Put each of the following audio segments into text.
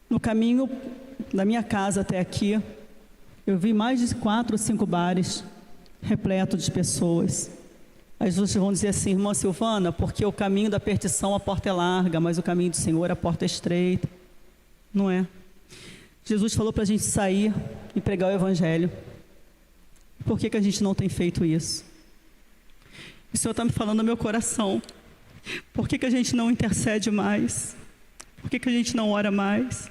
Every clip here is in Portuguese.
No caminho da minha casa até aqui, eu vi mais de 4 ou 5 bares repletos de pessoas. As pessoas vão dizer assim: irmã Silvana, porque o caminho da perdição a porta é larga, mas o caminho do Senhor a porta é estreita. Não é? Jesus falou para a gente sair e pregar o Evangelho. Por que a gente não tem feito isso? O Senhor está me falando no meu coração. Por que a gente não intercede mais? Por que a gente não ora mais?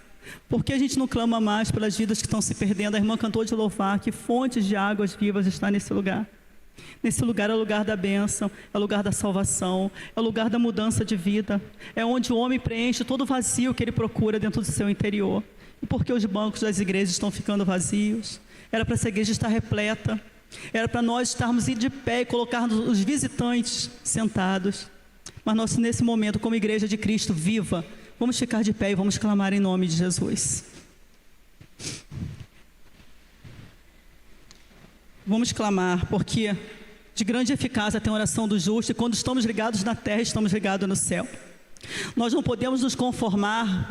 Por que a gente não clama mais pelas vidas que estão se perdendo? A irmã cantou de louvar que fontes de águas vivas está nesse lugar. Nesse lugar é o lugar da bênção, é o lugar da salvação, é o lugar da mudança de vida. É onde o homem preenche todo o vazio que ele procura dentro do seu interior. E por que os bancos das igrejas estão ficando vazios? Era para essa igreja estar repleta. Era para nós estarmos de pé e colocarmos os visitantes sentados. Mas nós, nesse momento, como igreja de Cristo viva, vamos ficar de pé e vamos clamar em nome de Jesus. Vamos clamar, porque de grande eficácia tem a oração do justo, e quando estamos ligados na terra, estamos ligados no céu. Nós não podemos nos conformar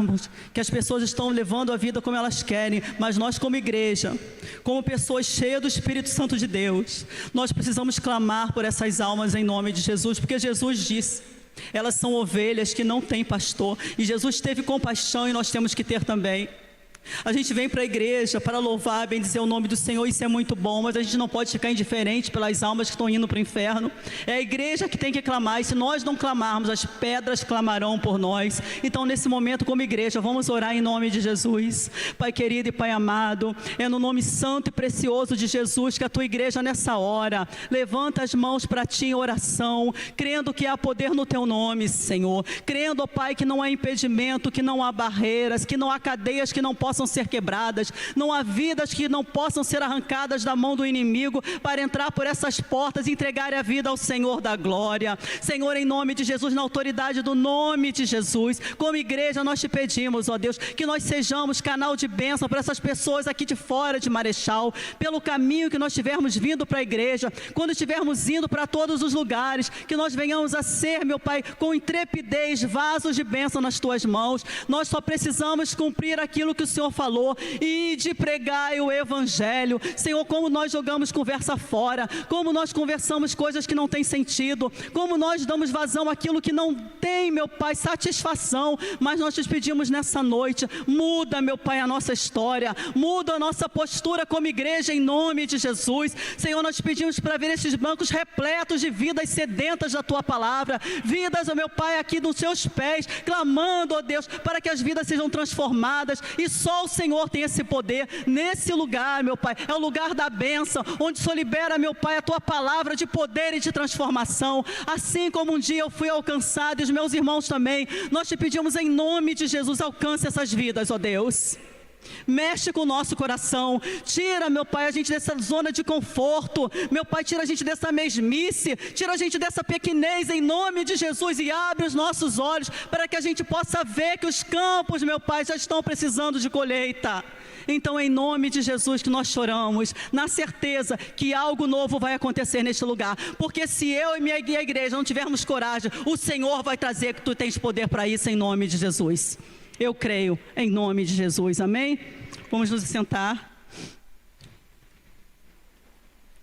que as pessoas estão levando a vida como elas querem, mas nós como igreja, como pessoas cheias do Espírito Santo de Deus, nós precisamos clamar por essas almas em nome de Jesus, porque Jesus disse: elas são ovelhas que não têm pastor, e Jesus teve compaixão e nós temos que ter também. A gente vem para a igreja para louvar, bendizer o nome do Senhor, isso é muito bom, mas a gente não pode ficar indiferente pelas almas que estão indo para o inferno. É a igreja que tem que clamar, e se nós não clamarmos, as pedras clamarão por nós. Então, nesse momento, como igreja, vamos orar em nome de Jesus. Pai querido e Pai amado, é no nome santo e precioso de Jesus que a tua igreja nessa hora levanta as mãos para ti em oração, crendo que há poder no teu nome, Senhor, crendo, ó Pai, que não há impedimento, que não há barreiras, que não há cadeias que não possam ser quebradas, não há vidas que não possam ser arrancadas da mão do inimigo para entrar por essas portas e entregar a vida ao Senhor da glória. Senhor, em nome de Jesus, na autoridade do nome de Jesus, como igreja nós te pedimos, ó Deus, que nós sejamos canal de bênção para essas pessoas aqui de fora de Marechal, pelo caminho que nós estivermos vindo para a igreja, quando estivermos indo para todos os lugares, que nós venhamos a ser, meu Pai, com intrepidez, vasos de bênção nas tuas mãos. Nós só precisamos cumprir aquilo que o Senhor falou, e de pregar o Evangelho. Senhor, como nós jogamos conversa fora, como nós conversamos coisas que não têm sentido, como nós damos vazão àquilo que não tem, meu Pai, satisfação, mas nós te pedimos nessa noite, muda, meu Pai, a nossa história, muda a nossa postura como igreja em nome de Jesus. Senhor, nós te pedimos para ver esses bancos repletos de vidas sedentas da tua palavra, vidas, ó meu Pai, aqui nos seus pés, clamando, ó Deus, para que as vidas sejam transformadas, e só o Senhor tem esse poder nesse lugar, meu Pai. É o lugar da bênção, onde só libera, meu Pai, a tua palavra de poder e de transformação. Assim como um dia eu fui alcançado, e os meus irmãos também, nós te pedimos em nome de Jesus, alcance essas vidas, ó Deus. Mexe com o nosso coração, tira, meu Pai, a gente dessa zona de conforto, meu Pai, tira a gente dessa mesmice, tira a gente dessa pequenez em nome de Jesus, e abre os nossos olhos para que a gente possa ver que os campos, meu Pai, já estão precisando de colheita. Então, em nome de Jesus que nós choramos, na certeza que algo novo vai acontecer neste lugar, porque se eu e minha igreja não tivermos coragem, o Senhor vai trazer, que tu tens poder para isso em nome de Jesus. Eu creio em nome de Jesus, amém? Vamos nos sentar.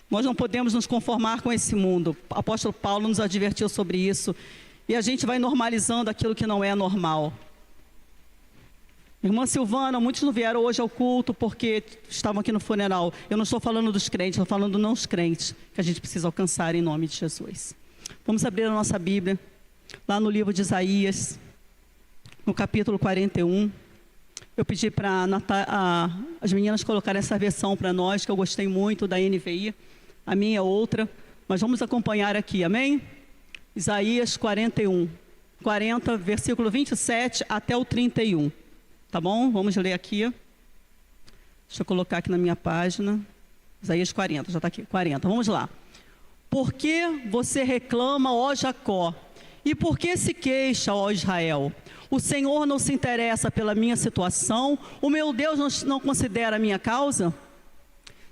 Nós não podemos nos conformar com esse mundo. O apóstolo Paulo nos advertiu sobre isso. E a gente vai normalizando aquilo que não é normal. Irmã Silvana, muitos não vieram hoje ao culto porque estavam aqui no funeral. Eu não estou falando dos crentes, estou falando dos não crentes, que a gente precisa alcançar em nome de Jesus. Vamos abrir a nossa Bíblia, lá no livro de Isaías, no capítulo 41, eu pedi para as meninas colocarem essa versão para nós, que eu gostei muito, da NVI, a minha é outra, mas vamos acompanhar aqui, amém? Isaías 41, 40, versículo 27 até o 31, tá bom? Vamos ler aqui, deixa eu colocar aqui na minha página, Isaías 40, já está aqui, 40, vamos lá. Por que você reclama, ó Jacó? E por que se queixa, ó Israel? O Senhor não se interessa pela minha situação? O meu Deus não considera a minha causa?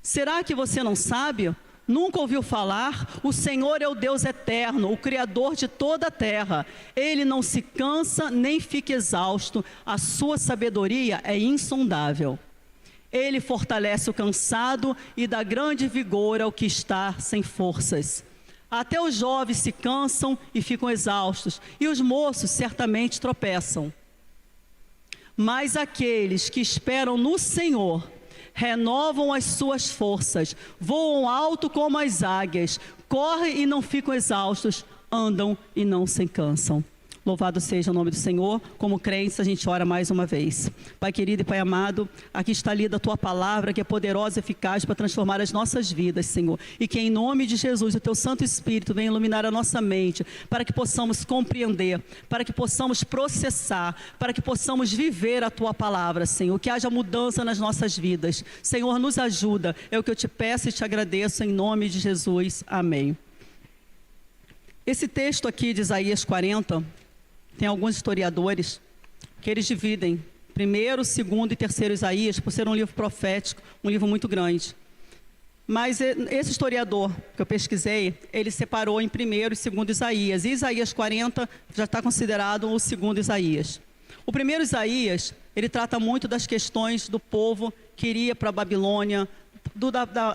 Será que você não sabe? Nunca ouviu falar? O Senhor é o Deus eterno, o Criador de toda a terra. Ele não se cansa nem fica exausto. A sua sabedoria é insondável. Ele fortalece o cansado e dá grande vigor ao que está sem forças. Até os jovens se cansam e ficam exaustos, e os moços certamente tropeçam. Mas aqueles que esperam no Senhor renovam as suas forças, voam alto como as águias, correm e não ficam exaustos, andam e não se cansam. Louvado seja o nome do Senhor. Como crentes, a gente ora mais uma vez. Pai querido e Pai amado, aqui está lida a Tua palavra, que é poderosa e eficaz para transformar as nossas vidas, Senhor. E que em nome de Jesus, o Teu Santo Espírito venha iluminar a nossa mente, para que possamos compreender, para que possamos processar, para que possamos viver a Tua palavra, Senhor. Que haja mudança nas nossas vidas. Senhor, nos ajuda. É o que eu te peço e te agradeço em nome de Jesus. Amém. Esse texto aqui de Isaías 40... tem alguns historiadores que eles dividem primeiro, segundo e terceiro Isaías, por ser um livro profético, um livro muito grande. Mas esse historiador que eu pesquisei, ele separou em primeiro e segundo Isaías. E Isaías 40 já está considerado o segundo Isaías. O primeiro Isaías, ele trata muito das questões do povo que iria para a Babilônia,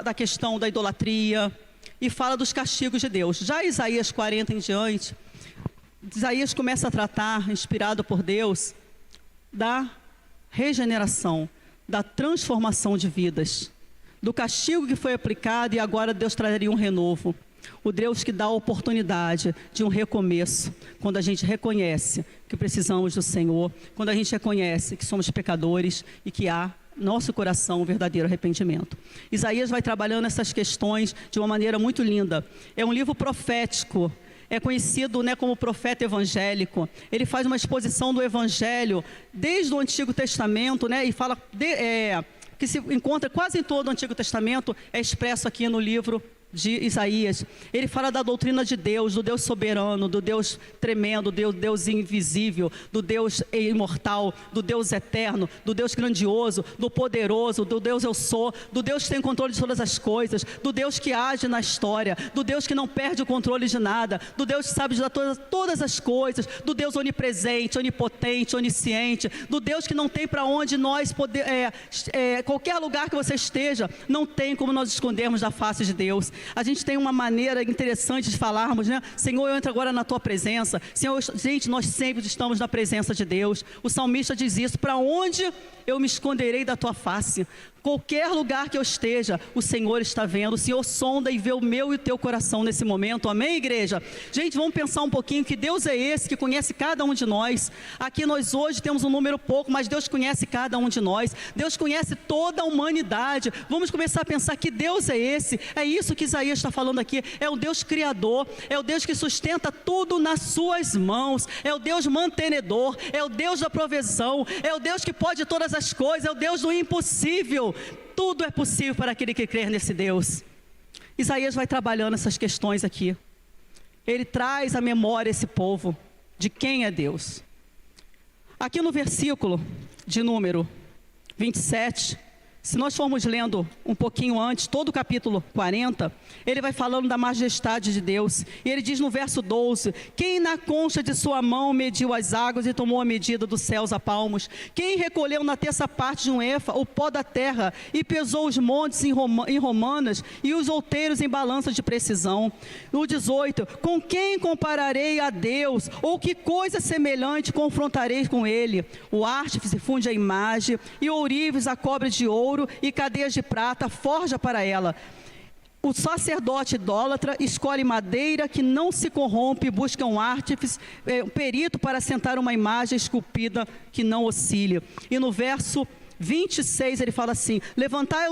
da questão da idolatria, e fala dos castigos de Deus. Já Isaías 40 em diante, Isaías começa a tratar, inspirado por Deus, da regeneração, da transformação de vidas, do castigo que foi aplicado e agora Deus traria um renovo. O Deus que dá a oportunidade de um recomeço, quando a gente reconhece que precisamos do Senhor, quando a gente reconhece que somos pecadores e que há nosso coração um verdadeiro arrependimento. Isaías vai trabalhando essas questões de uma maneira muito linda. É um livro profético. É conhecido, né, como profeta evangélico. Ele faz uma exposição do evangelho desde o Antigo Testamento, né, e fala que se encontra quase em todo o Antigo Testamento, é expresso aqui no livro de Isaías. Ele fala da doutrina de Deus, do Deus soberano, do Deus tremendo, do Deus invisível, do Deus imortal, do Deus eterno, do Deus grandioso, do poderoso, do Deus eu sou, do Deus que tem controle de todas as coisas, do Deus que age na história, do Deus que não perde o controle de nada, do Deus que sabe de todas as coisas, do Deus onipresente, onipotente, onisciente, do Deus que não tem para onde nós qualquer lugar que você esteja, não tem como nós escondermos da face de Deus. A gente tem uma maneira interessante de falarmos, né? Senhor, eu entro agora na Tua presença. Senhor, gente, nós sempre estamos na presença de Deus. O salmista diz isso: para onde eu me esconderei da Tua face? Qualquer lugar que eu esteja, o Senhor está vendo. O Senhor sonda e vê o meu e o teu coração nesse momento. Amém, igreja? Gente, vamos pensar um pouquinho que Deus é esse que conhece cada um de nós. Aqui nós hoje temos um número pouco, mas Deus conhece cada um de nós. Deus conhece toda a humanidade. Vamos começar a pensar que Deus é esse. É isso que Isaías está falando aqui. É o Deus criador. É o Deus que sustenta tudo nas suas mãos. É o Deus mantenedor. É o Deus da provisão. É o Deus que pode todas as coisas. É o Deus do impossível. Tudo é possível para aquele que crer nesse Deus. Isaías vai trabalhando essas questões aqui. Ele traz à memória esse povo de quem é Deus. Aqui no versículo de número 27, se nós formos lendo um pouquinho antes, todo o capítulo 40, ele vai falando da majestade de Deus. E ele diz no verso 12: quem na concha de sua mão mediu as águas e tomou a medida dos céus a palmos? Quem recolheu na terça parte de um efa o pó da terra e pesou os montes em romanas e os outeiros em balanças de precisão? No 18, com quem compararei a Deus? Ou que coisa semelhante confrontarei com ele? O artífice funde a imagem e ourives a cobre de ouro e cadeias de prata forja para ela. O sacerdote idólatra escolhe madeira que não se corrompe, busca um artífice, um perito para assentar uma imagem esculpida que não oscile. E no verso 26 ele fala assim: levantai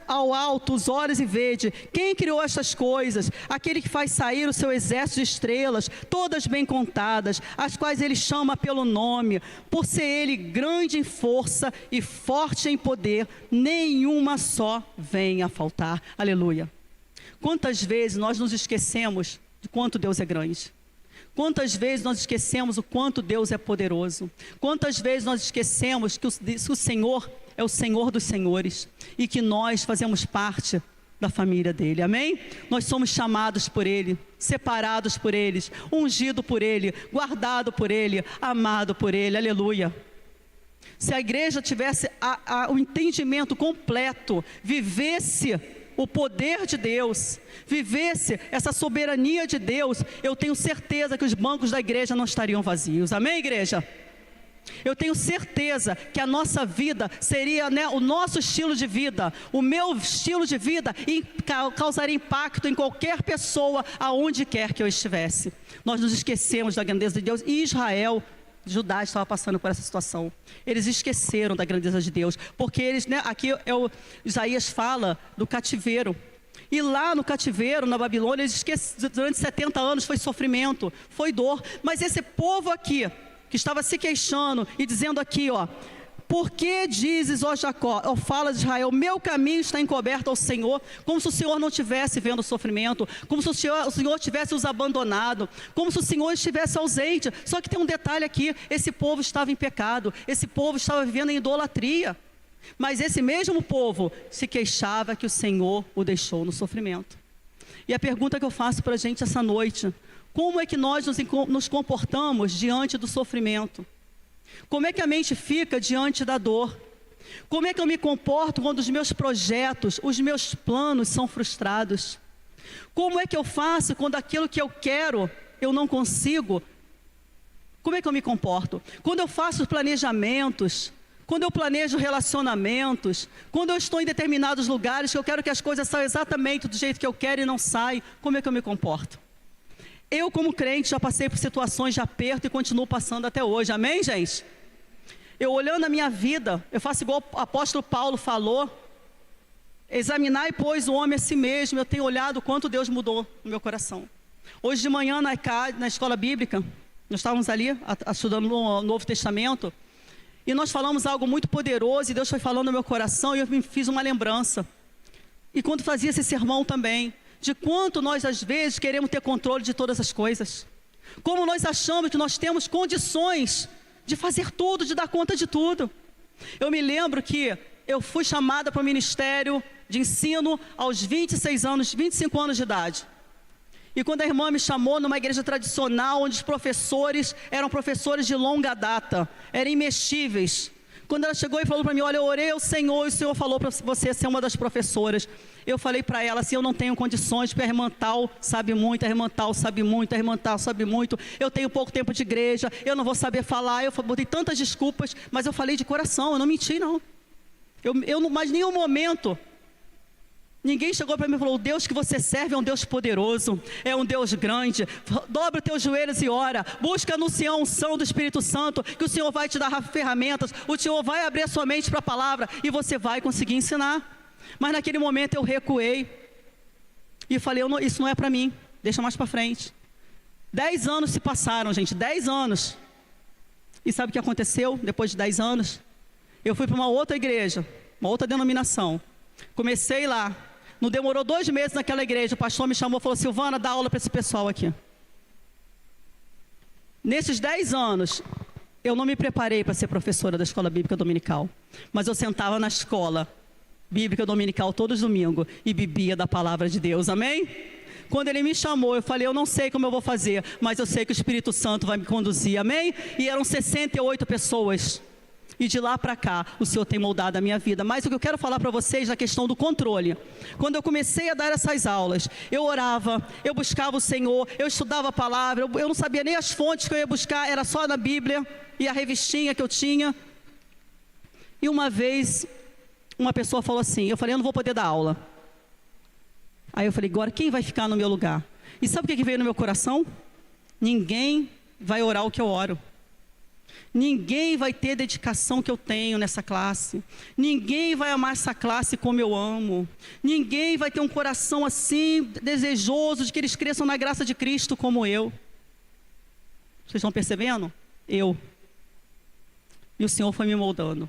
ao alto os olhos e vede, quem criou estas coisas? Aquele que faz sair o seu exército de estrelas, todas bem contadas, as quais ele chama pelo nome, por ser ele grande em força e forte em poder, nenhuma só vem a faltar. Aleluia. Quantas vezes nós nos esquecemos de quanto Deus é grande? Quantas vezes nós esquecemos o quanto Deus é poderoso? Quantas vezes nós esquecemos que o Senhor é o Senhor dos senhores e que nós fazemos parte da família dele, amém? Nós somos chamados por ele, separados por ele, ungido por ele, guardado por ele, amado por ele, aleluia. Se a igreja tivesse o entendimento completo, vivesse o poder de Deus, vivesse essa soberania de Deus, eu tenho certeza que os bancos da igreja não estariam vazios, amém, igreja? Eu tenho certeza que a nossa vida seria, o nosso estilo de vida, o meu estilo de vida causaria impacto em qualquer pessoa, aonde quer que eu estivesse. Nós nos esquecemos da grandeza de Deus. E Israel, Judá estava passando por essa situação. Eles esqueceram da grandeza de Deus, porque eles, aqui Isaías fala do cativeiro. E lá no cativeiro, na Babilônia, eles esqueceram, durante 70 anos foi sofrimento, foi dor. Mas esse povo aqui, que estava se queixando e dizendo aqui, por que dizes, ó Jacó, fala de Israel, meu caminho está encoberto ao Senhor, como se o Senhor não estivesse vendo o sofrimento, como se o Senhor tivesse os abandonado, como se o Senhor estivesse ausente. Só que tem um detalhe aqui, esse povo estava em pecado, esse povo estava vivendo em idolatria, mas esse mesmo povo se queixava que o Senhor o deixou no sofrimento. E a pergunta que eu faço para a gente essa noite: como é que nós nos comportamos diante do sofrimento? Como é que a mente fica diante da dor? Como é que eu me comporto quando os meus projetos, os meus planos são frustrados? Como é que eu faço quando aquilo que eu quero, eu não consigo? Como é que eu me comporto? Quando eu faço planejamentos, quando eu planejo relacionamentos, quando eu estou em determinados lugares que eu quero que as coisas saiam exatamente do jeito que eu quero e não saem, como é que eu me comporto? Eu, como crente, já passei por situações de aperto e continuo passando até hoje, amém, gente? Eu olhando a minha vida, eu faço igual o apóstolo Paulo falou: examinai, pois, o homem a si mesmo. Eu tenho olhado o quanto Deus mudou no meu coração. Hoje de manhã, na escola bíblica, nós estávamos ali estudando o Novo Testamento, e nós falamos algo muito poderoso, e Deus foi falando no meu coração, e eu me fiz uma lembrança. E quando fazia esse sermão também, de quanto nós às vezes queremos ter controle de todas as coisas, como nós achamos que nós temos condições de fazer tudo, de dar conta de tudo. Eu me lembro que eu fui chamada para o ministério de ensino aos 25 anos de idade. E quando a irmã me chamou numa igreja tradicional, onde os professores eram professores de longa data, eram imexíveis. Quando ela chegou e falou para mim: olha, eu orei ao Senhor, e o Senhor falou para você ser uma das professoras. Eu falei para ela assim: eu não tenho condições, porque a irmã tal sabe muito, a irmã tal sabe muito, a irmã tal sabe muito. Eu tenho pouco tempo de igreja, eu não vou saber falar. Eu botei tantas desculpas, mas eu falei de coração, eu não menti não. Eu não, mas em nenhum momento ninguém chegou para mim e falou: o Deus que você serve é um Deus poderoso, é um Deus grande. Dobra os teus joelhos e ora. Busca anunciar a unção do Espírito Santo, que o Senhor vai te dar ferramentas. O Senhor vai abrir a sua mente para a palavra e você vai conseguir ensinar. Mas naquele momento eu recuei e falei: isso não é para mim, deixa mais para frente. 10 anos se passaram, gente, 10 anos. E sabe o que aconteceu depois de 10 anos? Eu fui para uma outra igreja, uma outra denominação. Comecei lá. Não demorou 2 meses naquela igreja, o pastor me chamou e falou: Silvana, dá aula para esse pessoal aqui. Nesses 10 anos, eu não me preparei para ser professora da escola bíblica dominical, mas eu sentava na escola bíblica dominical todos os domingos e bebia da palavra de Deus, amém? Quando ele me chamou, eu falei: eu não sei como eu vou fazer, mas eu sei que o Espírito Santo vai me conduzir, amém? E eram 68 pessoas. E de lá para cá, o Senhor tem moldado a minha vida. Mas o que eu quero falar para vocês na questão do controle. Quando eu comecei a dar essas aulas, eu orava, eu buscava o Senhor, eu estudava a palavra, eu não sabia nem as fontes que eu ia buscar, era só na Bíblia e a revistinha que eu tinha. E uma vez, uma pessoa falou assim, eu falei: eu não vou poder dar aula. Aí eu falei: agora quem vai ficar no meu lugar? E sabe o que veio no meu coração? Ninguém vai orar o que eu oro. Ninguém vai ter a dedicação que eu tenho nessa classe. Ninguém vai amar essa classe como eu amo. Ninguém vai ter um coração assim, desejoso de que eles cresçam na graça de Cristo como eu. Vocês estão percebendo? Eu. E o Senhor foi me moldando.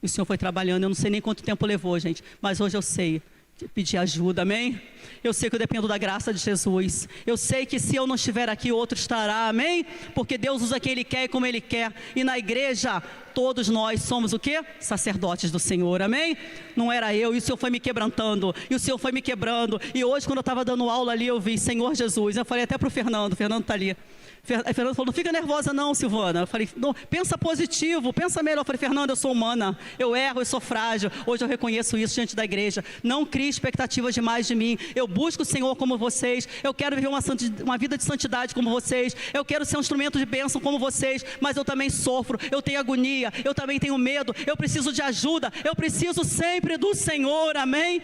E o Senhor foi trabalhando. Eu não sei nem quanto tempo levou, gente. Mas hoje eu sei pedir ajuda, amém? Eu sei que eu dependo da graça de Jesus. Eu sei que se eu não estiver aqui, outro estará, amém? Porque Deus usa quem Ele quer e como Ele quer. E na igreja, todos nós somos o quê? Sacerdotes do Senhor, amém? Não era eu, e o Senhor foi me quebrantando, e o Senhor foi me quebrando. E hoje, quando eu estava dando aula ali, eu vi, Senhor Jesus. Eu falei até para o Fernando está ali. Aí Fernando falou, não fica nervosa não, Silvana. Eu falei, não, pensa positivo, pensa melhor. Eu falei, Fernando, eu sou humana, eu erro, eu sou frágil. Hoje eu reconheço isso diante da igreja. Não crie expectativas demais de mim. Eu busco o Senhor como vocês. Eu quero viver uma vida de santidade como vocês. Eu quero ser um instrumento de bênção como vocês. Mas eu também sofro, eu tenho agonia, eu também tenho medo. Eu preciso de ajuda, eu preciso sempre do Senhor, amém?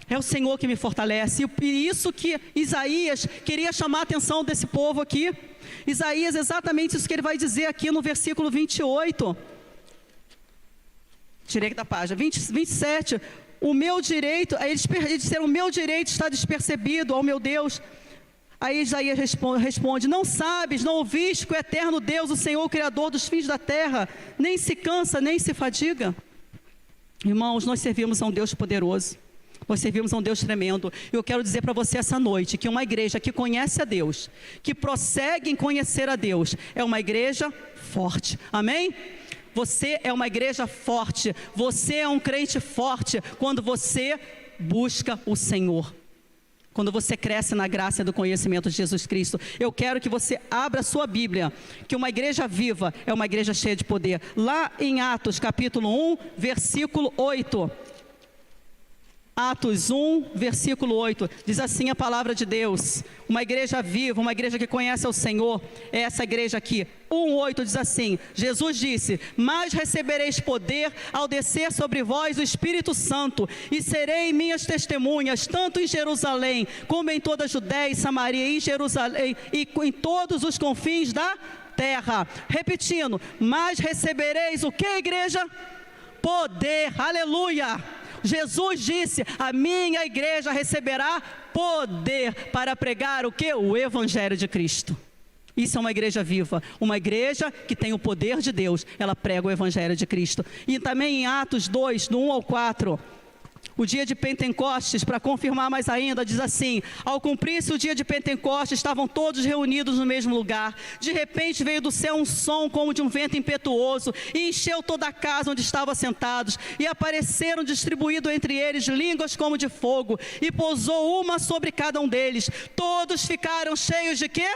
É o Senhor que me fortalece. E por isso que Isaías queria chamar a atenção desse povo aqui. Isaías, exatamente isso que ele vai dizer aqui no versículo 28. Tirei aqui da página, 27. O meu direito, eles disseram, o meu direito está despercebido, ó meu Deus. Aí Isaías responde, não sabes, não ouviste que o eterno Deus, o Senhor, o Criador dos fins da terra, nem se cansa, nem se fadiga? Irmãos, nós servimos a um Deus poderoso. Nós servimos a um Deus tremendo. Eu quero dizer para você essa noite que uma igreja que conhece a Deus, que prossegue em conhecer a Deus, é uma igreja forte. Amém? Você é uma igreja forte. Você é um crente forte quando você busca o Senhor. Quando você cresce na graça e do conhecimento de Jesus Cristo. Eu quero que você abra a sua Bíblia, que uma igreja viva é uma igreja cheia de poder. Lá em Atos capítulo 1, versículo 8. Atos 1, versículo 8, diz assim a palavra de Deus, uma igreja viva, uma igreja que conhece ao Senhor, é essa igreja aqui. 1:8 diz assim, Jesus disse, mas recebereis poder ao descer sobre vós o Espírito Santo, e serei minhas testemunhas, tanto em Jerusalém, como em toda a Judéia e Samaria, em Jerusalém, e em todos os confins da terra. Repetindo, mas recebereis o que, igreja? Poder, aleluia! Jesus disse, a minha igreja receberá poder para pregar o que? O Evangelho de Cristo. Isso é uma igreja viva, uma igreja que tem o poder de Deus, ela prega o Evangelho de Cristo. E também em Atos 2, do 1 ao 4, o dia de Pentecostes, para confirmar mais ainda, diz assim, ao cumprir-se o dia de Pentecostes, estavam todos reunidos no mesmo lugar. De repente veio do céu um som como de um vento impetuoso, e encheu toda a casa onde estavam sentados, e apareceram distribuídos entre eles línguas como de fogo, e pousou uma sobre cada um deles. Todos ficaram cheios de quê?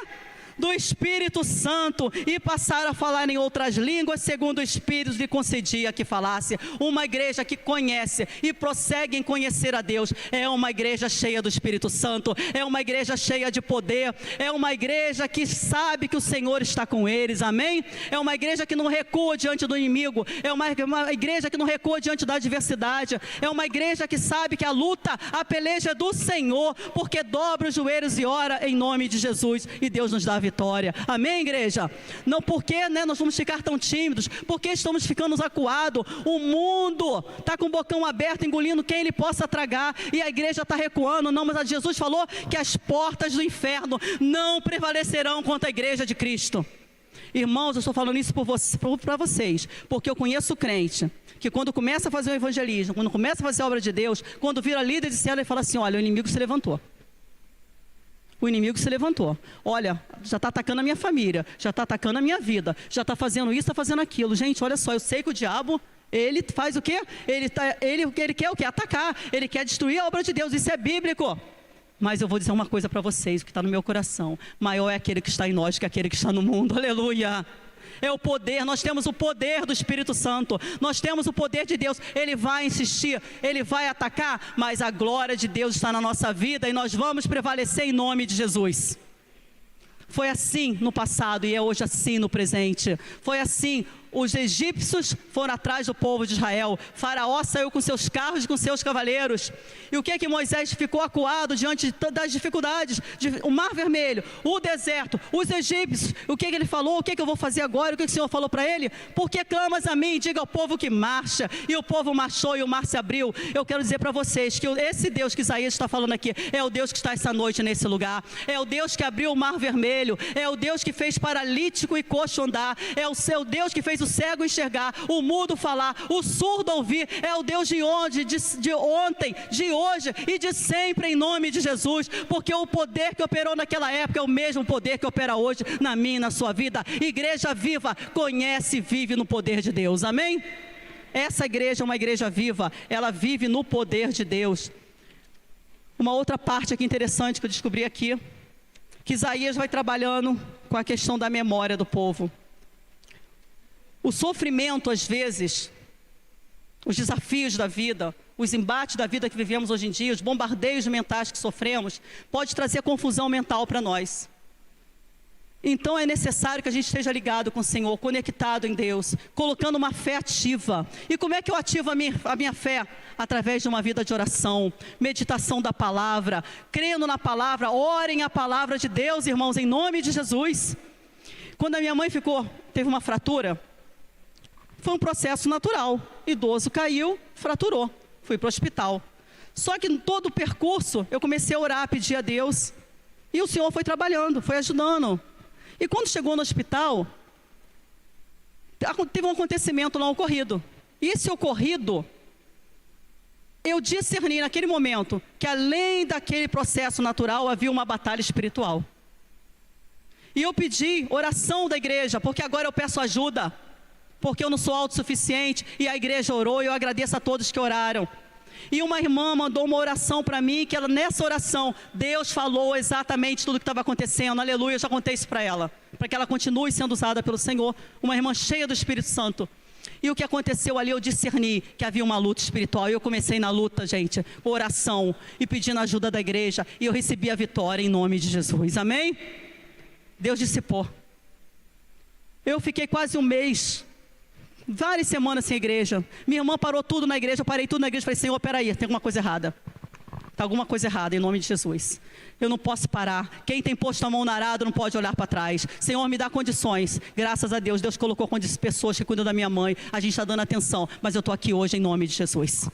Do Espírito Santo, e passaram a falar em outras línguas, segundo o Espírito lhe concedia que falasse. Uma igreja que conhece e prossegue em conhecer a Deus, é uma igreja cheia do Espírito Santo, é uma igreja cheia de poder, é uma igreja que sabe que o Senhor está com eles, amém? É uma igreja que não recua diante do inimigo, é uma igreja que não recua diante da adversidade, é uma igreja que sabe que a luta, a peleja é do Senhor, porque dobra os joelhos e ora em nome de Jesus, e Deus nos dá a vitória, amém, igreja? Não porque nós vamos ficar tão tímidos, porque estamos ficando acuados. O mundo está com o bocão aberto, engolindo quem ele possa tragar, e a igreja está recuando. Não, mas Jesus falou que as portas do inferno não prevalecerão contra a igreja de Cristo. Irmãos, eu estou falando isso para vocês, porque eu conheço crente que quando começa a fazer o evangelismo, quando começa a fazer a obra de Deus, quando vira líder de célula, ele fala assim, olha, o inimigo se levantou. O inimigo se levantou. Olha, já está atacando a minha família, já está atacando a minha vida, já está fazendo isso, está fazendo aquilo. Gente, olha só, eu sei que o diabo, ele faz o quê? Ele quer o quê? Atacar. Ele quer destruir a obra de Deus. Isso é bíblico. Mas eu vou dizer uma coisa para vocês, o que está no meu coração. Maior é aquele que está em nós que aquele que está no mundo. Aleluia. É o poder, nós temos o poder do Espírito Santo, nós temos o poder de Deus. Ele vai insistir, ele vai atacar, mas a glória de Deus está na nossa vida e nós vamos prevalecer em nome de Jesus. Foi assim no passado e é hoje assim no presente. Foi assim, os egípcios foram atrás do povo de Israel. Faraó saiu com seus carros e com seus cavaleiros. E o que é que Moisés ficou acuado diante das dificuldades? O mar vermelho, o deserto, os egípcios. O que é que ele falou? O que é que eu vou fazer agora? O que é que o Senhor falou para ele? Por que clamas a mim? Diga ao povo que marcha. E o povo marchou e o mar se abriu. Eu quero dizer para vocês que esse Deus que Isaías está falando aqui é o Deus que está essa noite nesse lugar. É o Deus que abriu o mar vermelho. É o Deus que fez paralítico e coxo andar. É o seu Deus que fez fez o cego enxergar, o mudo falar, o surdo ouvir. É o Deus de ontem, de hoje e de sempre, em nome de Jesus. Porque o poder que operou naquela época é o mesmo poder que opera hoje na minha e na sua vida. Igreja viva, conhece e vive no poder de Deus, amém? Essa igreja é uma igreja viva, ela vive no poder de Deus. Uma outra parte aqui interessante que eu descobri aqui, que Isaías vai trabalhando com a questão da memória do povo. O sofrimento, às vezes, os desafios da vida, os embates da vida que vivemos hoje em dia, os bombardeios mentais que sofremos, pode trazer confusão mental para nós. Então é necessário que a gente esteja ligado com o Senhor, conectado em Deus, colocando uma fé ativa. E como é que eu ativo a minha fé? Através de uma vida de oração, meditação da palavra, crendo na palavra. Orem a palavra de Deus, irmãos, em nome de Jesus. Quando a minha mãe teve uma fratura, foi um processo natural. Idoso caiu, fraturou, fui para o hospital. Só que em todo o percurso eu comecei a orar, a pedir a Deus, e o Senhor foi trabalhando, foi ajudando. E quando chegou no hospital, teve um acontecimento lá ocorrido. E esse ocorrido, eu discerni naquele momento que além daquele processo natural havia uma batalha espiritual. E eu pedi oração da igreja, porque agora eu peço ajuda, porque eu não sou autossuficiente, e a igreja orou, e eu agradeço a todos que oraram. E uma irmã mandou uma oração para mim, que nessa oração, Deus falou exatamente tudo o que estava acontecendo, aleluia, eu já contei isso para ela, para que ela continue sendo usada pelo Senhor, uma irmã cheia do Espírito Santo. E o que aconteceu ali, eu discerni que havia uma luta espiritual, e eu comecei na luta, gente, com oração, e pedindo ajuda da igreja, e eu recebi a vitória em nome de Jesus, amém? Deus dissipou. Eu fiquei quase um mês, várias semanas sem igreja. Minha irmã parou tudo na igreja, eu parei tudo na igreja. Falei, Senhor, peraí, tem alguma coisa errada. Está alguma coisa errada, em nome de Jesus. Eu não posso parar. Quem tem posto a mão no arado não pode olhar para trás. Senhor, me dá condições. Graças a Deus, Deus colocou pessoas que cuidam da minha mãe. A gente está dando atenção, mas eu estou aqui hoje em nome de Jesus.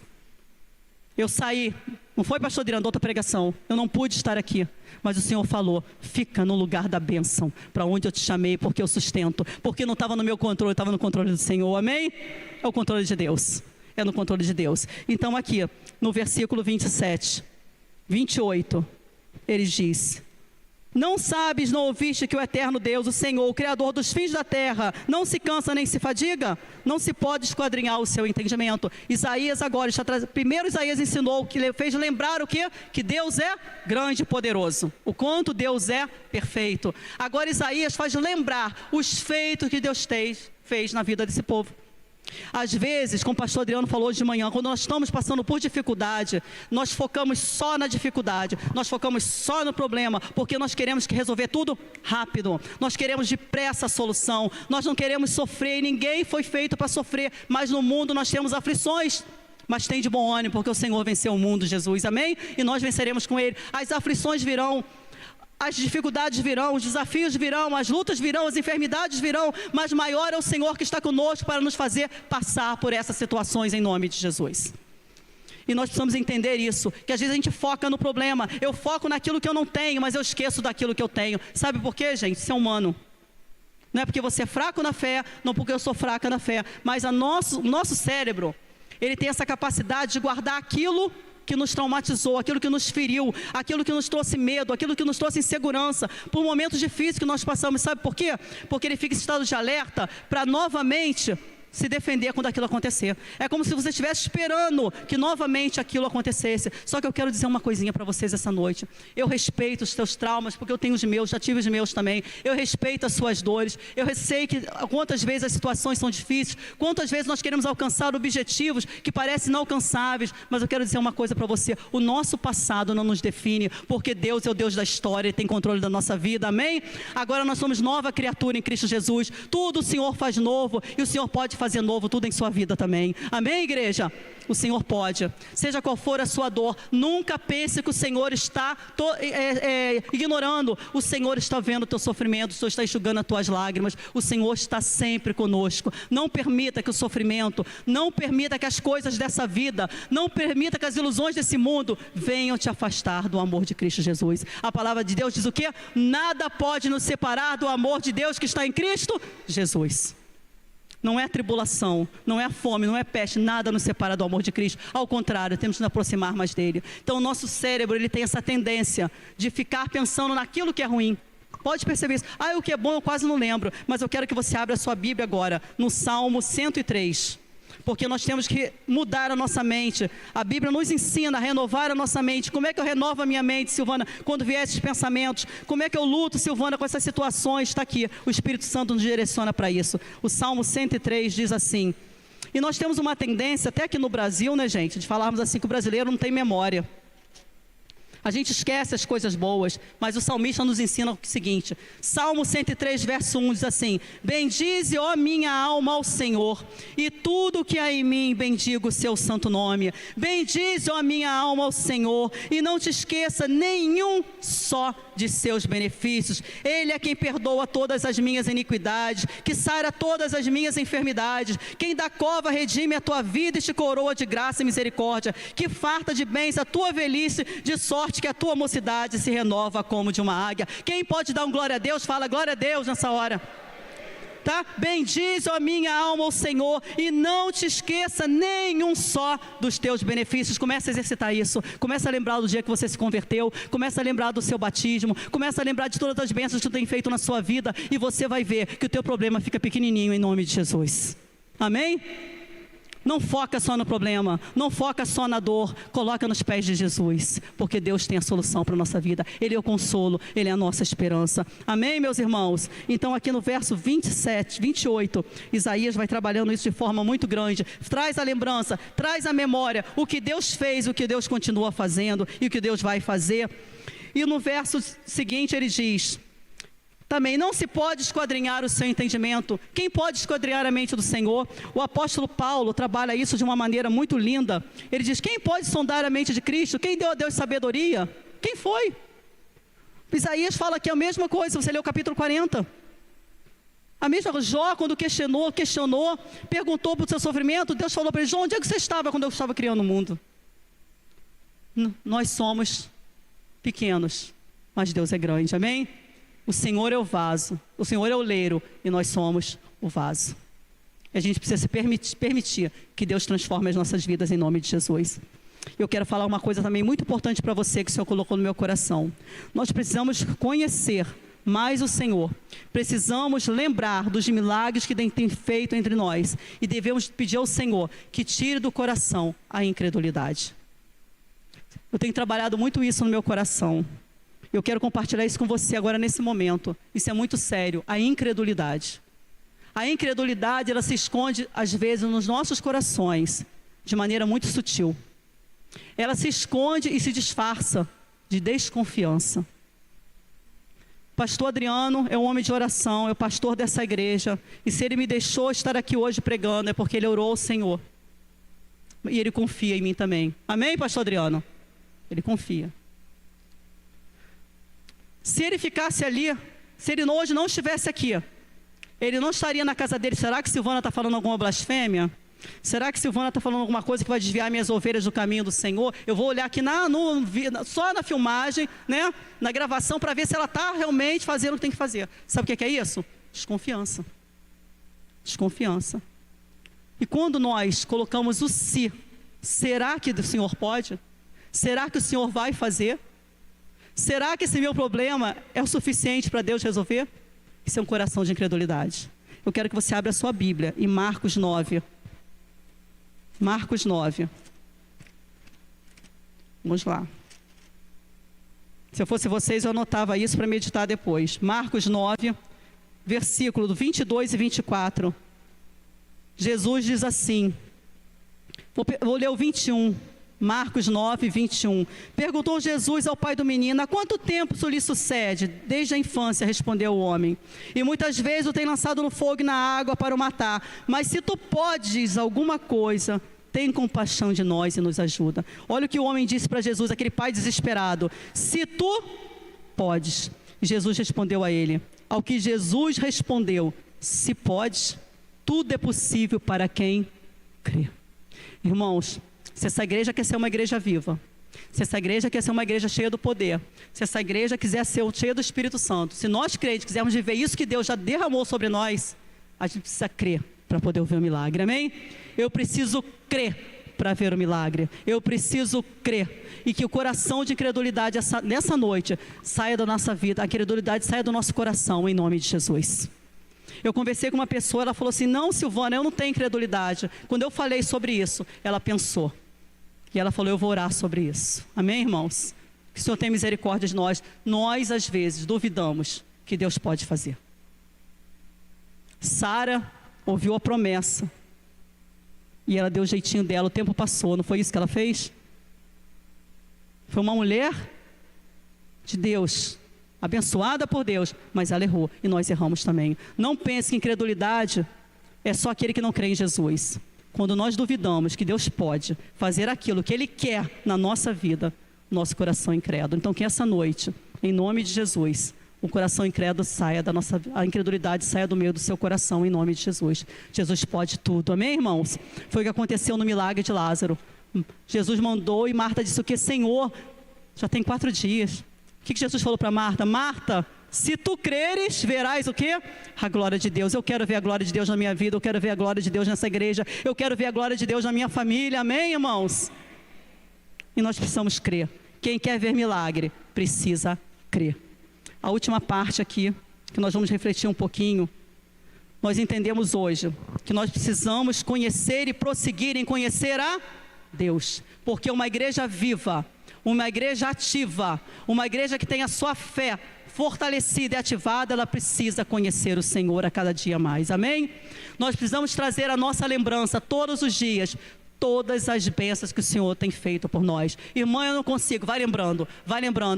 Eu saí, não foi pastor Adriano, outra pregação. Eu não pude estar aqui, mas o Senhor falou, fica no lugar da bênção, para onde eu te chamei, porque eu sustento, porque não estava no meu controle, estava no controle do Senhor, amém? É o controle de Deus, é no controle de Deus. Então aqui, no versículo 27, 28, ele diz, não sabes, não ouviste que o eterno Deus, o Senhor, o Criador dos fins da terra, não se cansa nem se fadiga? Não se pode esquadrinhar o seu entendimento. Isaías agora está trazendo, primeiro Isaías ensinou, que fez lembrar o quê? Que Deus é grande e poderoso, o quanto Deus é perfeito. Agora Isaías faz lembrar os feitos que Deus fez na vida desse povo. Às vezes, como o pastor Adriano falou hoje de manhã, quando nós estamos passando por dificuldade, nós focamos só na dificuldade, nós focamos só no problema, porque nós queremos resolver tudo rápido, nós queremos depressa a solução, nós não queremos sofrer, e ninguém foi feito para sofrer, mas no mundo nós temos aflições, mas tem de bom ânimo, porque o Senhor venceu o mundo, Jesus, amém? E nós venceremos com Ele. As aflições virão, as dificuldades virão, os desafios virão, as lutas virão, as enfermidades virão, mas maior é o Senhor que está conosco para nos fazer passar por essas situações em nome de Jesus. E nós precisamos entender isso, que às vezes a gente foca no problema, eu foco naquilo que eu não tenho, mas eu esqueço daquilo que eu tenho. Sabe por quê, gente? Isso é humano. Não é porque você é fraco na fé, não porque eu sou fraca na fé, mas o nosso cérebro, ele tem essa capacidade de guardar aquilo que nos traumatizou, aquilo que nos feriu, aquilo que nos trouxe medo, aquilo que nos trouxe insegurança, por momentos difíceis que nós passamos. Sabe por quê? Porque ele fica em estado de alerta para novamente se defender quando aquilo acontecer. É como se você estivesse esperando que novamente aquilo acontecesse. Só que eu quero dizer uma coisinha para vocês essa noite. Eu respeito os teus traumas, porque eu tenho os meus, já tive os meus também. Eu respeito as suas dores. Eu sei que quantas vezes as situações são difíceis, quantas vezes nós queremos alcançar objetivos que parecem inalcançáveis. Mas eu quero dizer uma coisa para você. O nosso passado não nos define, porque Deus é o Deus da história, Ele tem controle da nossa vida, amém? Agora nós somos nova criatura em Cristo Jesus. Tudo o Senhor faz novo, e o Senhor pode fazer novo tudo em sua vida também, amém, igreja? O Senhor pode, seja qual for a sua dor, nunca pense que o Senhor está ignorando. O Senhor está vendo o teu sofrimento, o Senhor está enxugando as tuas lágrimas, o Senhor está sempre conosco. Não permita que o sofrimento, não permita que as coisas dessa vida, não permita que as ilusões desse mundo venham te afastar do amor de Cristo Jesus. A palavra de Deus diz o quê? Nada pode nos separar do amor de Deus que está em Cristo Jesus. não é tribulação, não é fome, não é peste, nada nos separa do amor de Cristo. Ao contrário, temos que nos aproximar mais dele. Então o nosso cérebro, ele tem essa tendência de ficar pensando naquilo que é ruim. Pode perceber isso. O que é bom eu quase não lembro, mas eu quero que você abra a sua Bíblia agora, no Salmo 103. Porque nós temos que mudar a nossa mente. A Bíblia nos ensina a renovar a nossa mente. Como é que eu renovo a minha mente, Silvana, quando vier esses pensamentos? Como é que eu luto, Silvana, com essas situações? Está aqui, o Espírito Santo nos direciona para isso. O Salmo 103 diz assim, e nós temos uma tendência, até aqui no Brasil, né, gente, de falarmos assim que o brasileiro não tem memória. A gente esquece as coisas boas, mas o salmista nos ensina o seguinte, Salmo 103, verso 1 diz assim, bendize, ó minha alma, ao Senhor, e tudo que há em mim, bendiga o seu santo nome. Bendize, ó minha alma, ao Senhor, e não te esqueça nenhum só de seus benefícios. Ele é quem perdoa todas as minhas iniquidades, que sara todas as minhas enfermidades, quem da cova redime a tua vida e te coroa de graça e misericórdia, que farta de bens a tua velhice, de sorte que a tua mocidade se renova como de uma águia. Quem pode dar um glória a Deus, fala glória a Deus nessa hora. Tá? Bendize, ó minha alma, ao Senhor, e não te esqueça nenhum só dos teus benefícios. Começa a exercitar isso, começa a lembrar do dia que você se converteu, começa a lembrar do seu batismo, começa a lembrar de todas as bênçãos que tu tem feito na sua vida, e você vai ver que o teu problema fica pequenininho em nome de Jesus. Amém? Não foca só no problema, não foca só na dor, coloca nos pés de Jesus, porque Deus tem a solução para a nossa vida. Ele é o consolo, Ele é a nossa esperança. Amém, meus irmãos? Então aqui no verso 27, 28, Isaías vai trabalhando isso de forma muito grande. Traz a lembrança, traz a memória, o que Deus fez, o que Deus continua fazendo e o que Deus vai fazer. E no verso seguinte ele diz, também não se pode esquadrinhar o seu entendimento. Quem pode esquadrinhar a mente do Senhor? O apóstolo Paulo trabalha isso de uma maneira muito linda. Ele diz, quem pode sondar a mente de Cristo? Quem deu a Deus sabedoria? Quem foi? Isaías fala aqui a mesma coisa, você lê o capítulo 40. A mesma Jó, quando questionou, perguntou para o seu sofrimento, Deus falou para ele, Jó, onde é que você estava quando eu estava criando o mundo? Nós somos pequenos, mas Deus é grande, amém? O Senhor é o vaso, o Senhor é o oleiro e nós somos o vaso. E a gente precisa se permitir que Deus transforme as nossas vidas em nome de Jesus. Eu quero falar uma coisa também muito importante para você que o Senhor colocou no meu coração. Nós precisamos conhecer mais o Senhor. Precisamos lembrar dos milagres que Ele tem feito entre nós. E devemos pedir ao Senhor que tire do coração a incredulidade. Eu tenho trabalhado muito isso no meu coração. Eu quero compartilhar isso com você agora nesse momento. Isso é muito sério, a incredulidade. A incredulidade, ela se esconde às vezes nos nossos corações, de maneira muito sutil. Ela se esconde e se disfarça de desconfiança. Pastor Adriano é um homem de oração, é o pastor dessa igreja. E se ele me deixou estar aqui hoje pregando, é porque ele orou ao Senhor. E ele confia em mim também. Amém, pastor Adriano? Ele confia. Se ele ficasse ali, se ele hoje não estivesse aqui, ele não estaria na casa dele. Será que Silvana está falando alguma blasfêmia? Será que Silvana está falando alguma coisa que vai desviar minhas ovelhas do caminho do Senhor? Eu vou olhar aqui só na filmagem, né, na gravação, para ver se ela está realmente fazendo o que tem que fazer. Sabe o que é isso? Desconfiança. Desconfiança. E quando nós colocamos o se, será que o Senhor pode? Será que o Senhor vai fazer? Será que esse meu problema é o suficiente para Deus resolver? Isso é um coração de incredulidade. Eu quero que você abra a sua Bíblia em Marcos 9. Marcos 9. Vamos lá. Se eu fosse vocês, eu anotava isso para meditar depois. Marcos 9, versículo do 22 e 24. Jesus diz assim, vou ler o 21. Marcos 9, 21. Perguntou Jesus ao pai do menino, há quanto tempo isso lhe sucede? Desde a infância, respondeu o homem. E muitas vezes o tem lançado no fogo e na água para o matar. Mas se tu podes alguma coisa, tem compaixão de nós e nos ajuda. Olha o que o homem disse para Jesus, aquele pai desesperado. Se tu podes. E Jesus respondeu a ele. Ao que Jesus respondeu, se podes, tudo é possível para quem crê. Irmãos, se essa igreja quer ser uma igreja viva, se essa igreja quer ser uma igreja cheia do poder, se essa igreja quiser ser cheia do Espírito Santo, se nós crentes quisermos viver isso que Deus já derramou sobre nós, a gente precisa crer para poder ver o milagre, amém? Eu preciso crer para ver o milagre, eu preciso crer, e que o coração de incredulidade nessa noite saia da nossa vida, a incredulidade saia do nosso coração, em nome de Jesus. Eu conversei com uma pessoa, ela falou assim, não, Silvana, eu não tenho incredulidade. Quando eu falei sobre isso, ela pensou, e ela falou, eu vou orar sobre isso, amém, irmãos? Que o Senhor tenha misericórdia de nós. Nós às vezes duvidamos que Deus pode fazer. Sara ouviu a promessa, e ela deu o jeitinho dela, o tempo passou, não foi isso que ela fez? Foi uma mulher de Deus, abençoada por Deus, mas ela errou, e nós erramos também. Não pense que incredulidade é só aquele que não crê em Jesus. Quando nós duvidamos que Deus pode fazer aquilo que Ele quer na nossa vida, nosso coração é incrédulo. Então que essa noite, em nome de Jesus, o coração incrédulo saia da nossa, a incredulidade saia do meio do seu coração, em nome de Jesus. Jesus pode tudo, amém, irmãos? Foi o que aconteceu no milagre de Lázaro. Jesus mandou e Marta disse o que? Senhor, já tem 4 dias. O que Jesus falou para Marta? Marta, se tu creres, verás o quê? A glória de Deus. Eu quero ver a glória de Deus na minha vida, eu quero ver a glória de Deus nessa igreja, eu quero ver a glória de Deus na minha família, amém, irmãos? E nós precisamos crer. Quem quer ver milagre, precisa crer. A última parte aqui, que nós vamos refletir um pouquinho, nós entendemos hoje que nós precisamos conhecer e prosseguir em conhecer a Deus, porque uma igreja viva, uma igreja ativa, uma igreja que tem a sua fé fortalecida e ativada, ela precisa conhecer o Senhor a cada dia mais, amém? Nós precisamos trazer a nossa lembrança todos os dias, todas as bênçãos que o Senhor tem feito por nós. Irmã, eu não consigo, vai lembrando,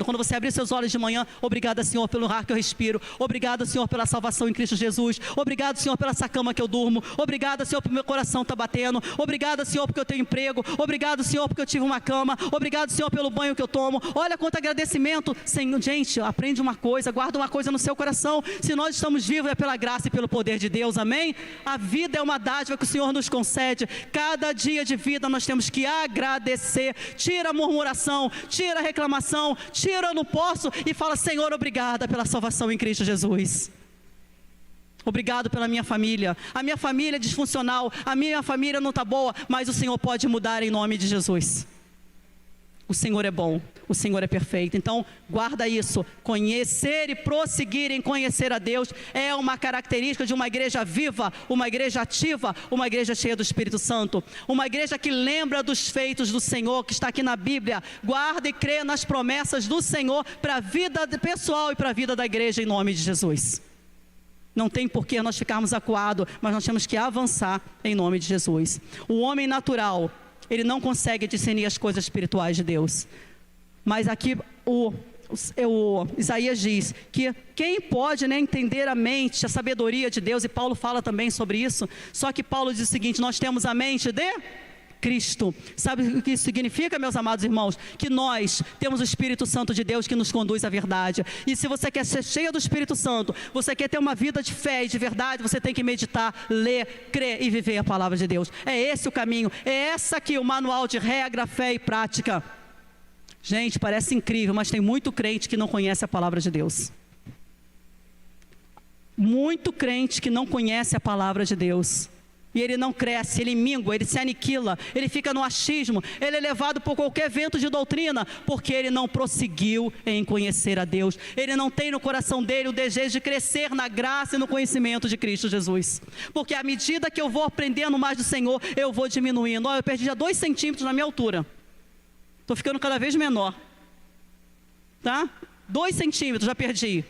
quando você abrir seus olhos de manhã, obrigada, Senhor, pelo ar que eu respiro, obrigado, Senhor, pela salvação em Cristo Jesus, obrigado, Senhor, pela essa cama que eu durmo, obrigado, Senhor, porque meu coração está batendo, obrigado, Senhor, porque eu tenho emprego, obrigado, Senhor, porque eu tive uma cama, obrigado, Senhor, pelo banho que eu tomo. Olha quanto agradecimento, Senhor. Gente, aprende uma coisa, guarda uma coisa no seu coração, se nós estamos vivos é pela graça e pelo poder de Deus, amém? A vida é uma dádiva que o Senhor nos concede, cada dia de vida nós temos que agradecer. Tira a murmuração, tira a reclamação, tira eu não posso e fala, Senhor, obrigada pela salvação em Cristo Jesus. Obrigado pela minha família. A minha família é disfuncional, a minha família não está boa, mas o Senhor pode mudar em nome de Jesus. O Senhor é bom, o Senhor é perfeito. Então guarda isso, conhecer e prosseguir em conhecer a Deus é uma característica de uma igreja viva, uma igreja ativa, uma igreja cheia do Espírito Santo, uma igreja que lembra dos feitos do Senhor, que está aqui na Bíblia. Guarda e crê nas promessas do Senhor para a vida pessoal e para a vida da igreja em nome de Jesus. Não tem por que nós ficarmos acuados, mas nós temos que avançar em nome de Jesus. O homem natural, ele não consegue discernir as coisas espirituais de Deus. Mas aqui o Isaías diz que quem pode, entender a mente, a sabedoria de Deus, e Paulo fala também sobre isso. Só que Paulo diz o seguinte, nós temos a mente de Cristo. Sabe o que isso significa, meus amados irmãos? Que nós temos o Espírito Santo de Deus que nos conduz à verdade. E se você quer ser cheio do Espírito Santo, você quer ter uma vida de fé e de verdade, você tem que meditar, ler, crer e viver a palavra de Deus. É esse o caminho, é essa aqui o manual de regra, fé e prática. Gente, parece incrível, mas tem muito crente que não conhece a palavra de Deus. Muito crente que não conhece a palavra de Deus. E ele não cresce, ele mingua, ele se aniquila, ele fica no achismo, ele é levado por qualquer vento de doutrina, porque ele não prosseguiu em conhecer a Deus. Ele não tem no coração dele o desejo de crescer na graça e no conhecimento de Cristo Jesus. Porque à medida que eu vou aprendendo mais do Senhor, eu vou diminuindo. Olha, eu perdi já 2 centímetros na minha altura. Estou ficando cada vez menor. Tá? 2 centímetros já perdi.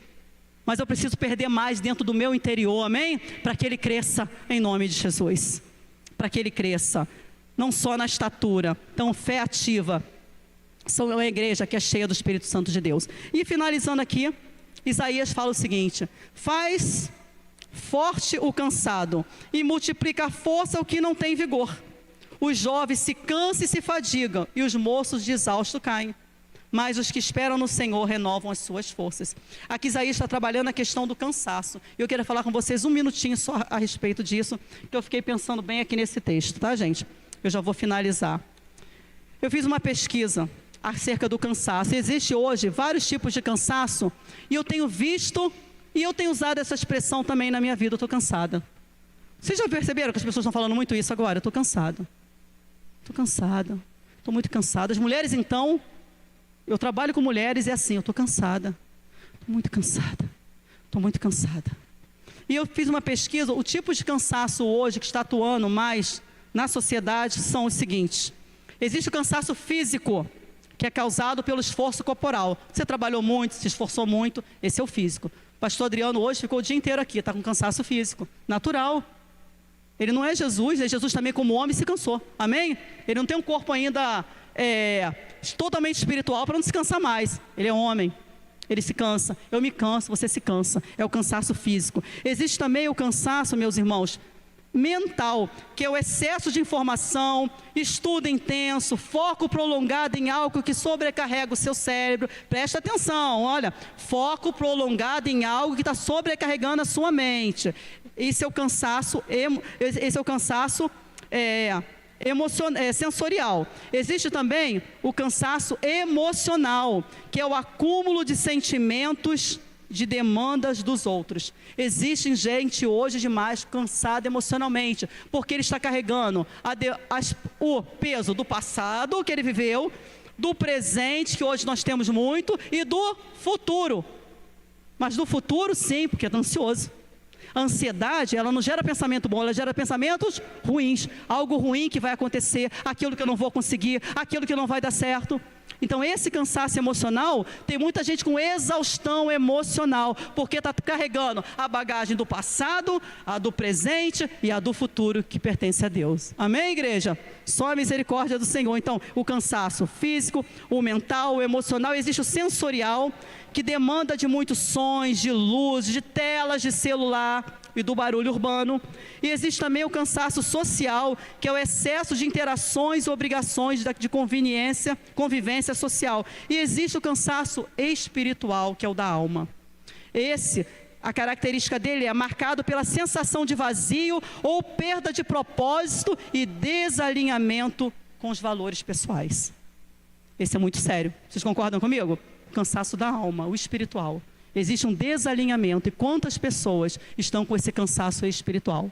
Mas eu preciso perder mais dentro do meu interior, amém? Para que ele cresça em nome de Jesus. Para que ele cresça, não só na estatura. Então, fé ativa. São uma igreja que é cheia do Espírito Santo de Deus. E finalizando aqui, Isaías fala o seguinte: faz forte o cansado e multiplica a força o que não tem vigor. Os jovens se cansam e se fadigam, e os moços de exausto caem. Mas os que esperam no Senhor renovam as suas forças. Aqui Isaías está trabalhando a questão do cansaço. E eu quero falar com vocês um minutinho só a respeito disso, que eu fiquei pensando bem aqui nesse texto, tá, gente? Eu já vou finalizar. Eu fiz uma pesquisa acerca do cansaço. Existe hoje vários tipos de cansaço, e eu tenho visto, e eu tenho usado essa expressão também na minha vida, eu estou cansada. Vocês já perceberam que as pessoas estão falando muito isso agora? Eu estou cansada. Estou muito cansada. As mulheres, então, eu trabalho com mulheres e é assim, eu estou cansada. Estou muito cansada. E eu fiz uma pesquisa, o tipo de cansaço hoje que está atuando mais na sociedade são os seguintes. Existe o cansaço físico, que é causado pelo esforço corporal. Você trabalhou muito, se esforçou muito, esse é o físico. O pastor Adriano hoje ficou o dia inteiro aqui, está com cansaço físico, natural. Ele não é Jesus, Jesus também como homem se cansou, amém? Ele não tem um corpo ainda totalmente espiritual para não se cansar mais, ele é homem. Ele se cansa, eu me canso, você se cansa, é o cansaço físico. Existe também o cansaço, meus irmãos, mental, que é o excesso de informação, estudo intenso, foco prolongado em algo que sobrecarrega o seu cérebro. Presta atenção, olha, foco prolongado em algo que está sobrecarregando a sua mente. Esse é o cansaço, sensorial. Existe também o cansaço emocional, que é o acúmulo de sentimentos, de demandas dos outros. Existe gente hoje demais cansada emocionalmente, porque ele está carregando o peso do passado que ele viveu, do presente, que hoje nós temos muito, e do futuro. Mas do futuro sim, porque está ansioso. A ansiedade, ela não gera pensamento bom, ela gera pensamentos ruins. Algo ruim que vai acontecer, aquilo que eu não vou conseguir, aquilo que não vai dar certo. Então esse cansaço emocional, tem muita gente com exaustão emocional, porque está carregando a bagagem do passado, a do presente e a do futuro que pertence a Deus. Amém, igreja? Só a misericórdia do Senhor. Então o cansaço físico, o mental, o emocional, existe o sensorial, que demanda de muitos sons, de luz, de telas de celular e do barulho urbano. E existe também o cansaço social, que é o excesso de interações e obrigações de convivência social. E existe o cansaço espiritual, que é o da alma. A característica dele é marcado pela sensação de vazio ou perda de propósito e desalinhamento com os valores pessoais. Esse é muito sério. Vocês concordam comigo? O cansaço da alma, o espiritual. Existe um desalinhamento. E quantas pessoas estão com esse cansaço espiritual?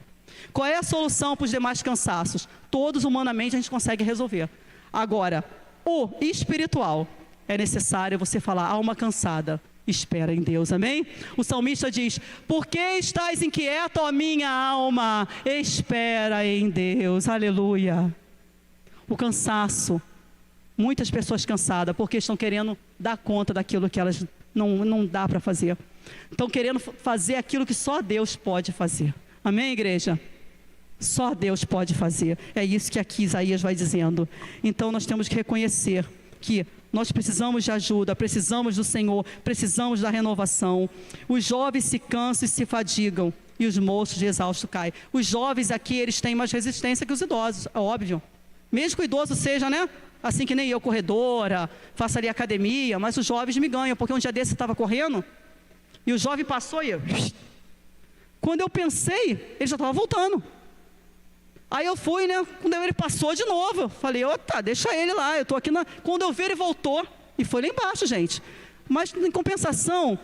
Qual é a solução para os demais cansaços? Todos humanamente a gente consegue resolver. Agora, o espiritual, é necessário você falar, alma cansada, espera em Deus, amém? O salmista diz, por que estás inquieto, ó minha alma? Espera em Deus, aleluia. O cansaço, muitas pessoas cansadas, porque estão querendo dar conta daquilo que elas não dá para fazer. Estão querendo fazer aquilo que só Deus pode fazer. Amém, igreja? Só Deus pode fazer. É isso que aqui Isaías vai dizendo. Então nós temos que reconhecer que nós precisamos de ajuda, precisamos do Senhor, precisamos da renovação. Os jovens se cansam e se fadigam, e os moços de exausto caem. Os jovens aqui, eles têm mais resistência que os idosos, é óbvio. Mesmo que o idoso seja, né? Assim que nem eu, corredora, faço ali academia, mas os jovens me ganham, porque um dia desse eu estava correndo, e o jovem passou e eu... Quando eu pensei, ele já estava voltando. Aí eu fui, né? Quando ele passou de novo, eu falei, tá, deixa ele lá, eu estou aqui na... Quando eu vi, ele voltou, e foi lá embaixo, gente. Mas em compensação,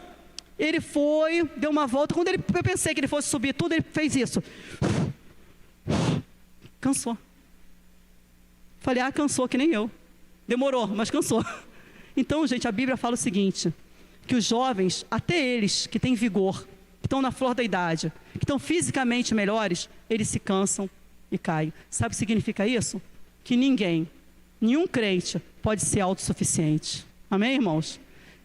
ele foi, deu uma volta, quando eu pensei que ele fosse subir tudo, ele fez isso. Cansou. Falei, cansou que nem eu. Demorou, mas cansou. Então, gente, a Bíblia fala o seguinte, que os jovens, até eles que têm vigor, que estão na flor da idade, que estão fisicamente melhores, eles se cansam e caem. Sabe o que significa isso? Que nenhum crente pode ser autossuficiente. Amém, irmãos?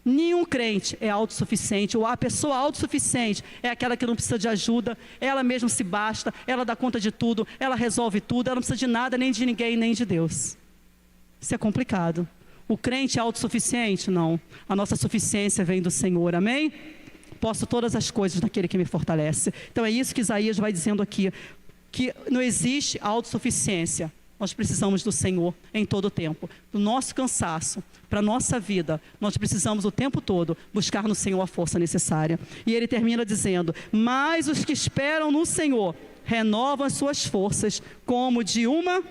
Nenhum crente é autossuficiente, ou a pessoa autossuficiente é aquela que não precisa de ajuda, ela mesma se basta, ela dá conta de tudo, ela resolve tudo, ela não precisa de nada, nem de ninguém, nem de Deus. Isso é complicado. O crente é autossuficiente? Não. A nossa suficiência vem do Senhor, amém? Posso todas as coisas naquele que me fortalece. Então é isso que Isaías vai dizendo aqui, que não existe autossuficiência. Nós precisamos do Senhor em todo o tempo. Do nosso cansaço, para a nossa vida, nós precisamos o tempo todo buscar no Senhor a força necessária. E ele termina dizendo, mas os que esperam no Senhor renovam as suas forças como de uma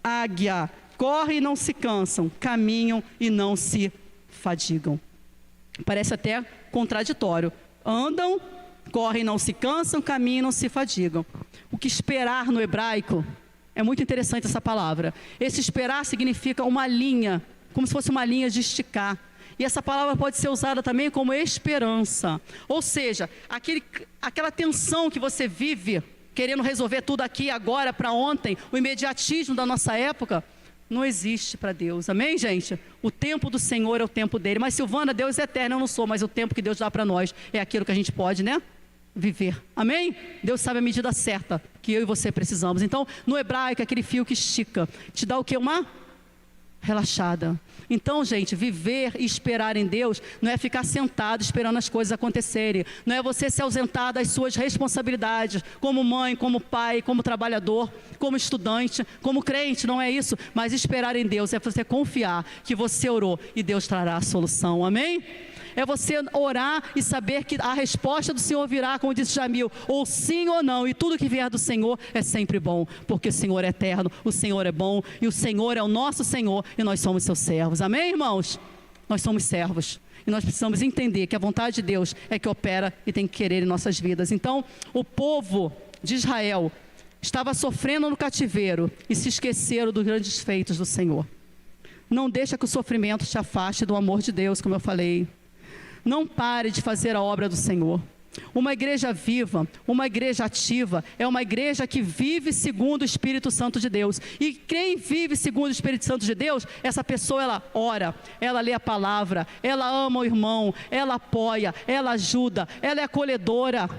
águia. Correm e não se cansam, caminham e não se fadigam. Parece até contraditório. Andam, correm e não se cansam, caminham e não se fadigam. O que esperar no hebraico, é muito interessante essa palavra. Esse esperar significa uma linha, como se fosse uma linha de esticar. E essa palavra pode ser usada também como esperança. Ou seja, aquela tensão que você vive, querendo resolver tudo aqui, agora, para ontem, o imediatismo da nossa época, não existe para Deus. Amém, gente? O tempo do Senhor é o tempo dele. Mas Silvana, Deus é eterno, eu não sou, mas o tempo que Deus dá para nós é aquilo que a gente pode, né? Viver. Amém? Deus sabe a medida certa que eu e você precisamos. Então, no hebraico, aquele fio que estica, te dá o quê? Uma relaxada. Então, gente, viver e esperar em Deus não é ficar sentado esperando as coisas acontecerem, não é você se ausentar das suas responsabilidades como mãe, como pai, como trabalhador, como estudante, como crente, não é isso. Mas esperar em Deus é você confiar que você orou e Deus trará a solução. Amém? É você orar e saber que a resposta do Senhor virá, como disse Jamil, ou sim ou não, e tudo que vier do Senhor é sempre bom, porque o Senhor é eterno, o Senhor é bom, e o Senhor é o nosso Senhor, e nós somos seus servos. Amém, irmãos? Nós somos servos, e nós precisamos entender que a vontade de Deus é que opera e tem que querer em nossas vidas. Então, o povo de Israel estava sofrendo no cativeiro e se esqueceram dos grandes feitos do Senhor. Não deixa que o sofrimento te afaste do amor de Deus, como eu falei. Não pare de fazer a obra do Senhor. Uma igreja viva, uma igreja ativa, é uma igreja que vive segundo o Espírito Santo de Deus. E quem vive segundo o Espírito Santo de Deus, essa pessoa, ela ora, ela lê a palavra, ela ama o irmão, ela apoia, ela ajuda, ela é acolhedora.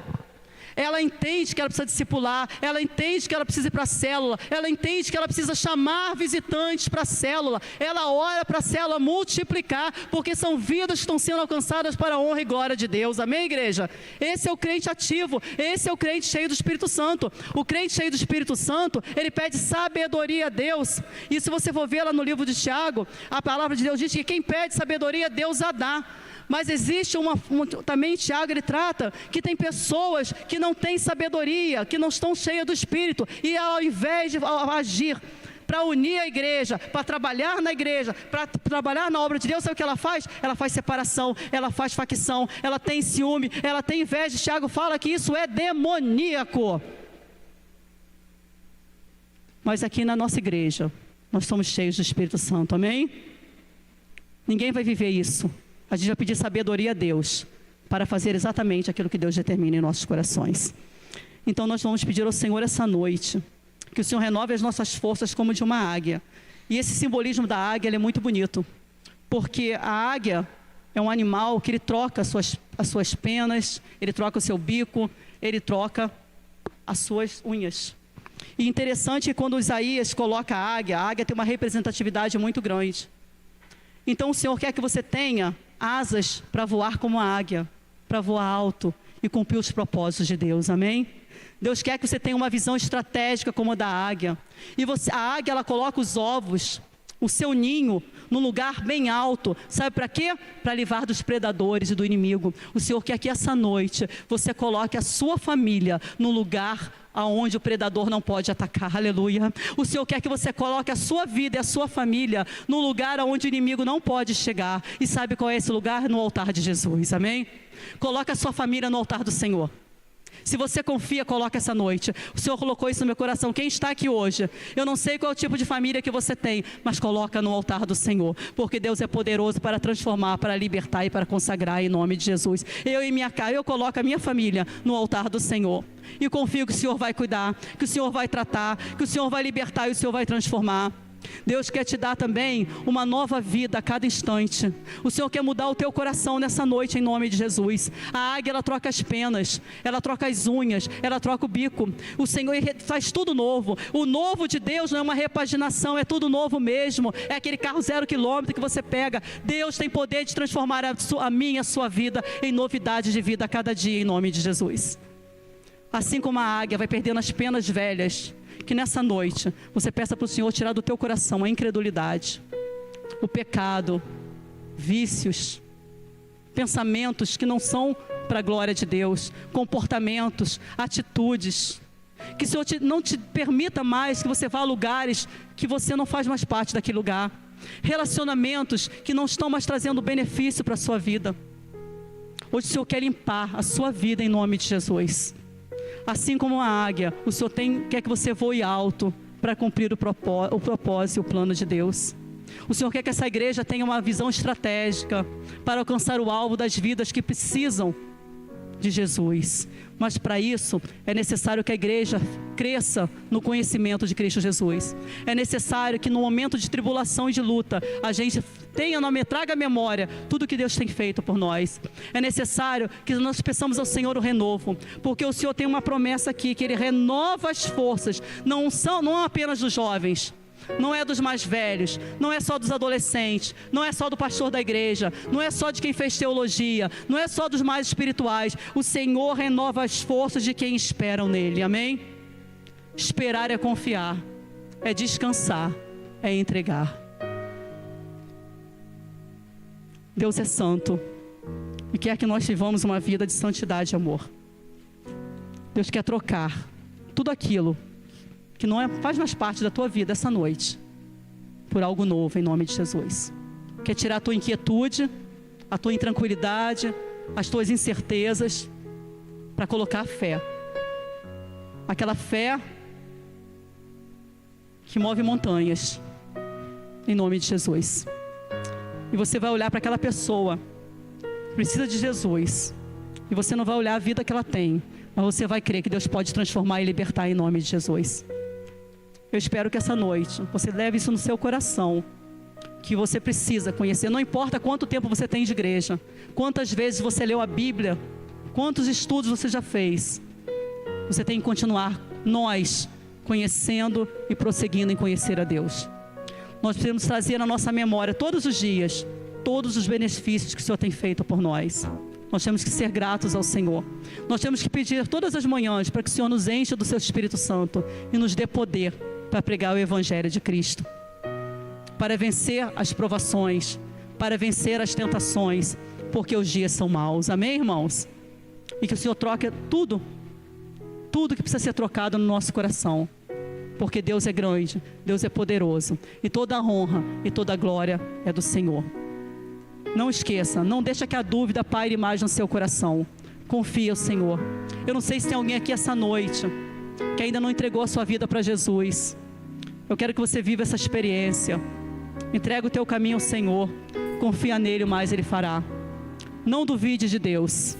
Ela entende que ela precisa discipular, ela entende que ela precisa ir para a célula, ela entende que ela precisa chamar visitantes para a célula, ela ora para a célula multiplicar, porque são vidas que estão sendo alcançadas para a honra e glória de Deus. Amém, igreja? Esse é o crente ativo, esse é o crente cheio do Espírito Santo. O crente cheio do Espírito Santo, ele pede sabedoria a Deus. E se você for ver lá no livro de Tiago, a palavra de Deus diz que quem pede sabedoria, Deus a dá. Mas existe também Tiago, ele trata que tem pessoas que não têm sabedoria, que não estão cheias do Espírito, e ao invés de agir para unir a igreja, para trabalhar na igreja, para trabalhar na obra de Deus, sabe o que ela faz? Ela faz separação, ela faz facção, ela tem ciúme, ela tem inveja. Tiago fala que isso é demoníaco. Mas aqui na nossa igreja, nós somos cheios do Espírito Santo, amém? Ninguém vai viver isso. A gente vai pedir sabedoria a Deus para fazer exatamente aquilo que Deus determina em nossos corações. Então nós vamos pedir ao Senhor essa noite, que o Senhor renove as nossas forças como de uma águia. E esse simbolismo da águia, ele é muito bonito, porque a águia é um animal que ele troca as suas penas, ele troca o seu bico, ele troca as suas unhas. E interessante que quando Isaías coloca a águia tem uma representatividade muito grande. Então o Senhor quer que você tenha asas para voar como a águia, para voar alto e cumprir os propósitos de Deus, amém? Deus quer que você tenha uma visão estratégica como a da águia. E a águia, ela coloca os ovos, o seu ninho, num lugar bem alto. Sabe para quê? Para livrar dos predadores e do inimigo. O Senhor quer que essa noite você coloque a sua família num lugar aonde o predador não pode atacar, aleluia. O Senhor quer que você coloque a sua vida e a sua família num lugar aonde o inimigo não pode chegar. E sabe qual é esse lugar? No altar de Jesus, amém? Coloque a sua família no altar do Senhor. Se você confia, coloca essa noite. O Senhor colocou isso no meu coração. Quem está aqui hoje, eu não sei qual é o tipo de família que você tem, mas coloca no altar do Senhor, porque Deus é poderoso para transformar, para libertar e para consagrar em nome de Jesus. Eu coloco a minha família no altar do Senhor e confio que o Senhor vai cuidar, que o Senhor vai tratar, que o Senhor vai libertar e o Senhor vai transformar. Deus quer te dar também uma nova vida a cada instante. O Senhor quer mudar o teu coração nessa noite em nome de Jesus. A águia, ela troca as penas, ela troca as unhas, ela troca o bico. O Senhor faz tudo novo. O novo de Deus não é uma repaginação, é tudo novo mesmo. É aquele carro 0 quilômetro que você pega. Deus tem poder de transformar a minha, a sua vida em novidade de vida a cada dia em nome de Jesus. Assim como a águia vai perdendo as penas velhas, que nessa noite você peça para o Senhor tirar do teu coração a incredulidade, o pecado, vícios, pensamentos que não são para a glória de Deus, comportamentos, atitudes, que o Senhor não te permita mais que você vá a lugares que você não faz mais parte daquele lugar, relacionamentos que não estão mais trazendo benefício para a sua vida. Hoje o Senhor quer limpar a sua vida em nome de Jesus. Assim como a águia, o Senhor quer que você voe alto para cumprir o propósito e o plano de Deus. O Senhor quer que essa igreja tenha uma visão estratégica para alcançar o alvo das vidas que precisam de Jesus. Mas para isso é necessário que a igreja cresça no conhecimento de Cristo Jesus. É necessário que no momento de tribulação e de luta a gente traga à memória tudo que Deus tem feito por nós. É necessário que nós peçamos ao Senhor o renovo, porque o Senhor tem uma promessa aqui, que Ele renova as forças, não apenas dos jovens, não é dos mais velhos, não é só dos adolescentes, não é só do pastor da igreja, não é só de quem fez teologia, não é só dos mais espirituais. O Senhor renova as forças de quem esperam nele, amém? Esperar é confiar, é descansar, é entregar. Deus é santo e quer que nós vivamos uma vida de santidade e amor. Deus quer trocar tudo aquilo que não faz mais parte da tua vida essa noite por algo novo, em nome de Jesus. Quer tirar a tua inquietude, a tua intranquilidade, as tuas incertezas, para colocar a fé. Aquela fé que move montanhas, em nome de Jesus. E você vai olhar para aquela pessoa que precisa de Jesus, e você não vai olhar a vida que ela tem, mas você vai crer que Deus pode transformar e libertar em nome de Jesus. Eu espero que essa noite você leve isso no seu coração, que você precisa conhecer. Não importa quanto tempo você tem de igreja, quantas vezes você leu a Bíblia, quantos estudos você já fez, você tem que continuar, nós, conhecendo e prosseguindo em conhecer a Deus. Nós precisamos trazer na nossa memória todos os dias, todos os benefícios que o Senhor tem feito por nós. Nós temos que ser gratos ao Senhor. Nós temos que pedir todas as manhãs para que o Senhor nos encha do seu Espírito Santo e nos dê poder para pregar o Evangelho de Cristo, para vencer as provações, para vencer as tentações, porque os dias são maus. Amém, irmãos? E que o Senhor troque tudo que precisa ser trocado no nosso coração, porque Deus é grande, Deus é poderoso, e toda a honra e toda a glória é do Senhor. Não esqueça, não deixa que a dúvida paire mais no seu coração. Confia no Senhor. Eu não sei se tem alguém aqui essa noite que ainda não entregou a sua vida para Jesus. Eu quero que você viva essa experiência. Entrega o teu caminho ao Senhor. Confia nele, mais Ele fará. Não duvide de Deus.